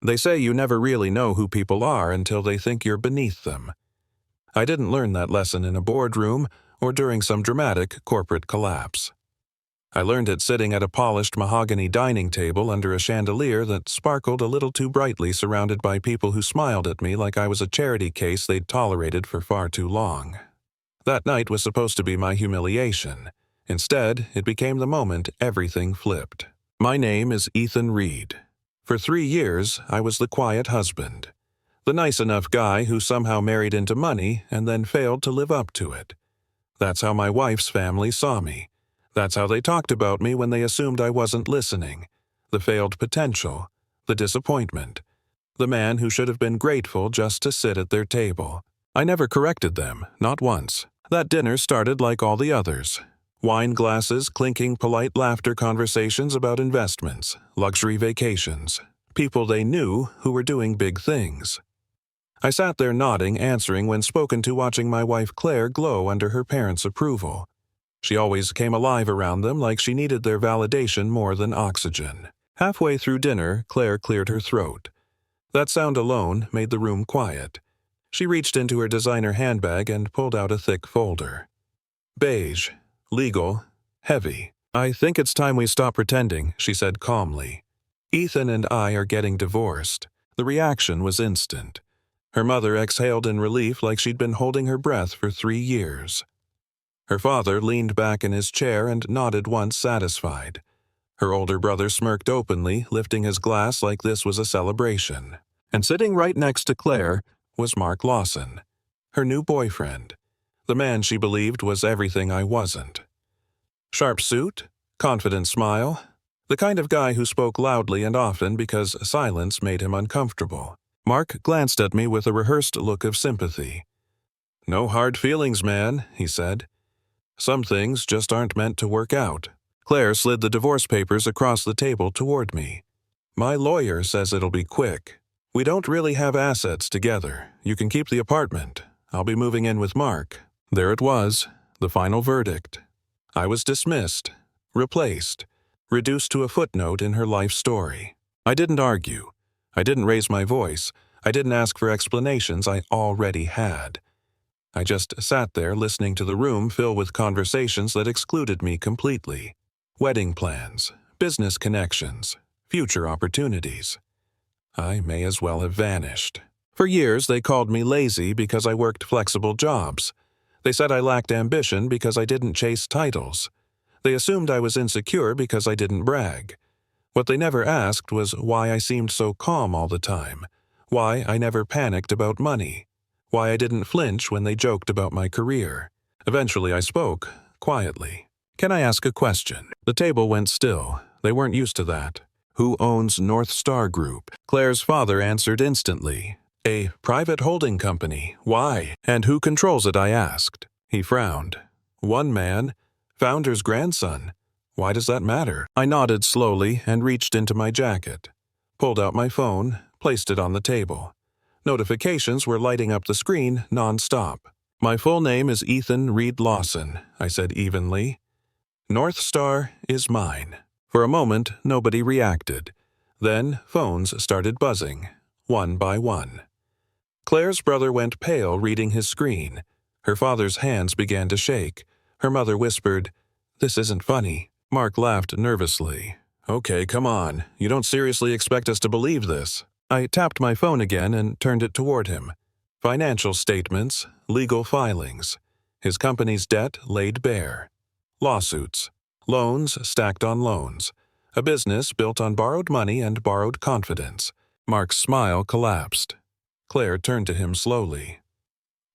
They say you never really know who people are until they think you're beneath them. I didn't learn that lesson in a boardroom or during some dramatic corporate collapse. I learned it sitting at a polished mahogany dining table under a chandelier that sparkled a little too brightly, surrounded by people who smiled at me like I was a charity case they'd tolerated for far too long. That night was supposed to be my humiliation. Instead, it became the moment everything flipped. My name is Ethan Reed. For 3 years, I was the quiet husband, the nice enough guy who somehow married into money and then failed to live up to it. That's how my wife's family saw me. That's how they talked about me when they assumed I wasn't listening. The failed potential, the disappointment, the man who should have been grateful just to sit at their table. I never corrected them, not once. That dinner started like all the others. Wine glasses, clinking polite laughter conversations about investments, luxury vacations, people they knew who were doing big things. I sat there nodding, answering when spoken to, watching my wife Claire glow under her parents' approval. She always came alive around them, like she needed their validation more than oxygen. Halfway through dinner, Claire cleared her throat. That sound alone made the room quiet. She reached into her designer handbag and pulled out a thick folder. Beige, legal, heavy. "I think it's time we stop pretending," she said calmly. "Ethan and I are getting divorced." The reaction was instant. Her mother exhaled in relief like she'd been holding her breath for 3 years. Her father leaned back in his chair and nodded once, satisfied. Her older brother smirked openly, lifting his glass like this was a celebration. And sitting right next to Claire was Mark Lawson, her new boyfriend, the man she believed was everything I wasn't. Sharp suit, confident smile, the kind of guy who spoke loudly and often because silence made him uncomfortable. Mark glanced at me with a rehearsed look of sympathy. "No hard feelings, man," he said. "Some things just aren't meant to work out." Claire slid the divorce papers across the table toward me. "My lawyer says it'll be quick. We don't really have assets together. You can keep the apartment. I'll be moving in with Mark." There it was, the final verdict. I was dismissed, replaced, reduced to a footnote in her life story. I didn't argue. I didn't raise my voice. I didn't ask for explanations I already had. I just sat there listening to the room fill with conversations that excluded me completely. Wedding plans, business connections, future opportunities. I may as well have vanished. For years, they called me lazy because I worked flexible jobs. They said I lacked ambition because I didn't chase titles. They assumed I was insecure because I didn't brag. What they never asked was why I seemed so calm all the time, why I never panicked about money, why I didn't flinch when they joked about my career. Eventually I spoke, quietly. "Can I ask a question?" The table went still. They weren't used to that. "Who owns North Star Group?" Claire's father answered instantly. "A private holding company. Why? And who controls it?" I asked. He frowned. "One man, founder's grandson. Why does that matter?" I nodded slowly and reached into my jacket, pulled out my phone, placed it on the table. Notifications were lighting up the screen non-stop. "My full name is Ethan Reed Lawson," I said evenly. "North Star is mine." For a moment, nobody reacted. Then phones started buzzing, one by one. Claire's brother went pale reading his screen. Her father's hands began to shake. Her mother whispered, "This isn't funny." Mark laughed nervously. "Okay, come on. You don't seriously expect us to believe this." I tapped my phone again and turned it toward him. Financial statements, legal filings. His company's debt laid bare. Lawsuits. Loans stacked on loans. A business built on borrowed money and borrowed confidence. Mark's smile collapsed. Claire turned to him slowly.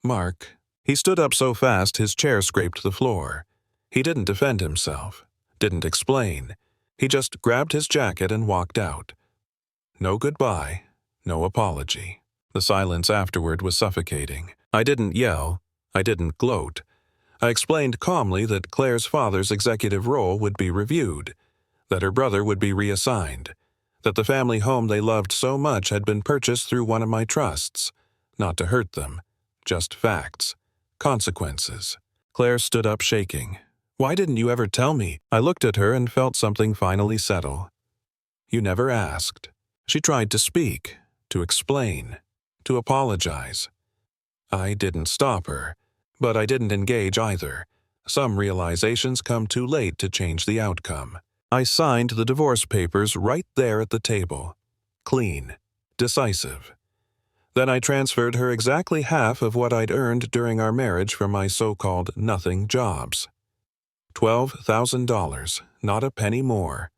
"Mark." He stood up so fast his chair scraped the floor. He didn't defend himself, didn't explain. He just grabbed his jacket and walked out. No goodbye, no apology. The silence afterward was suffocating. I didn't yell. I didn't gloat. I explained calmly that Claire's father's executive role would be reviewed, that her brother would be reassigned, that the family home they loved so much had been purchased through one of my trusts, not to hurt them, just facts, consequences. Claire stood up shaking. "Why didn't you ever tell me?" I looked at her and felt something finally settle. "You never asked." She tried to speak, to explain, to apologize. I didn't stop her, but I didn't engage either. Some realizations come too late to change the outcome. I signed the divorce papers right there at the table. Clean, decisive. Then I transferred her exactly half of what I'd earned during our marriage from my so-called nothing jobs. $12,000, not a penny more.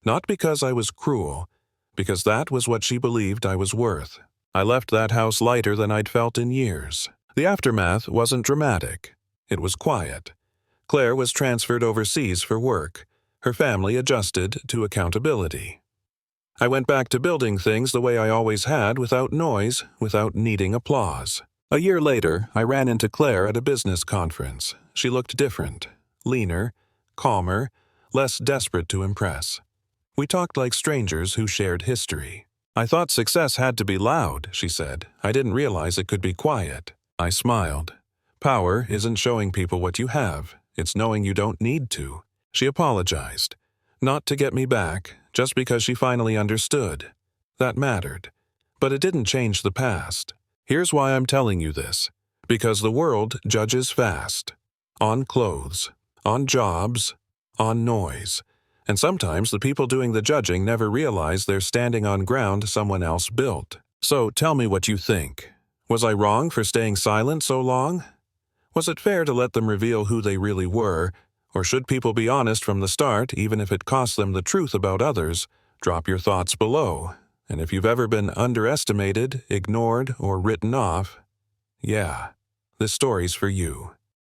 Not because I was cruel, because that was what she believed I was worth. I left that house lighter than I'd felt in years. The aftermath wasn't dramatic. It was quiet. Claire was transferred overseas for work. Her family adjusted to accountability. I went back to building things the way I always had, without noise, without needing applause. A year later, I ran into Claire at a business conference. She looked different, leaner, calmer, less desperate to impress. We talked like strangers who shared history. I thought success had to be loud, she said. I didn't realize it could be quiet. I smiled. Power isn't showing people what you have. It's knowing you don't need to. She apologized. Not to get me back, just because she finally understood. That mattered. But it didn't change the past. Here's why I'm telling you this. Because the world judges fast. On clothes, on jobs, on noise. And sometimes the people doing the judging never realize they're standing on ground someone else built. So tell me what you think. Was I wrong for staying silent so long? Was it fair to let them reveal who they really were? Or should people be honest from the start, even if it costs them the truth about others? Drop your thoughts below. And if you've ever been underestimated, ignored, or written off, yeah, this story's for you.